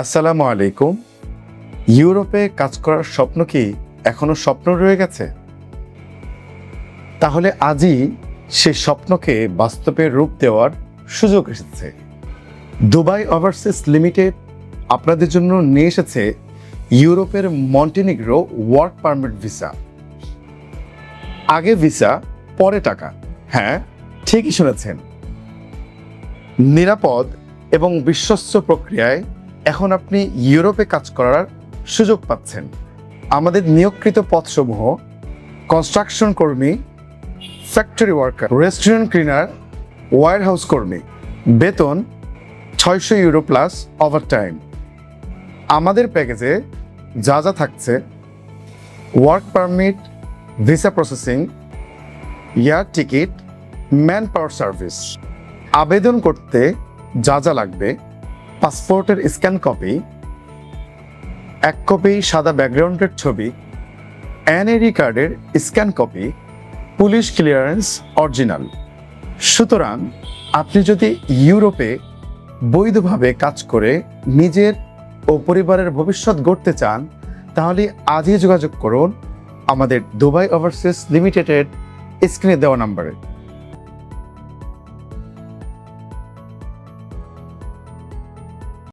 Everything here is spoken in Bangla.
আসসালামু আলাইকুম। ইউরোপে কাজ করার স্বপ্ন কি এখনো স্বপ্ন রয়ে গেছে? তাহলে আজই সেই স্বপ্নকে বাস্তবে রূপ দেওয়ার সুযোগ এসেছে। দুবাই ওভারসিজ লিমিটেড আপনাদের জন্য নিয়ে এসেছে ইউরোপের মন্টিনিগ্রো ওয়ার্ক পারমিট ভিসা। আগে ভিসা, পরে টাকা। হ্যাঁ, ঠিকই শুনেছেন। নিরাপদ এবং বিশ্বস্ত প্রক্রিয়ায় এখন আপনি ইউরোপে কাজ করার সুযোগ পাচ্ছেন। আমাদের নিয়োগকৃত পদসমূহ: কনস্ট্রাকশন কর্মী, factory worker, restaurant cleaner, warehouse কর্মী। বেতন 600 ইউরো প্লাস ওভারটাইম। আমাদের প্যাকেজে যা যা থাকছে: work permit, visa processing, air ticket, man power service. আবেদন করতে যা যা লাগবে: পাসপোর্টের স্ক্যান কপি, 1 কপি সাদা ব্যাকগ্রাউন্ডের ছবি, এনআইডি কার্ডের scan copy, police clearance original. সুতরাং আপনি যদি ইউরোপে বৈধভাবে কাজ করে নিজের ও পরিবারের ভবিষ্যৎ গড়তে চান, তাহলে আজই যোগাযোগ করুন আমাদের দুবাই ওভারসিজ লিমিটেডের স্ক্রিনে দেওয়া নাম্বারে।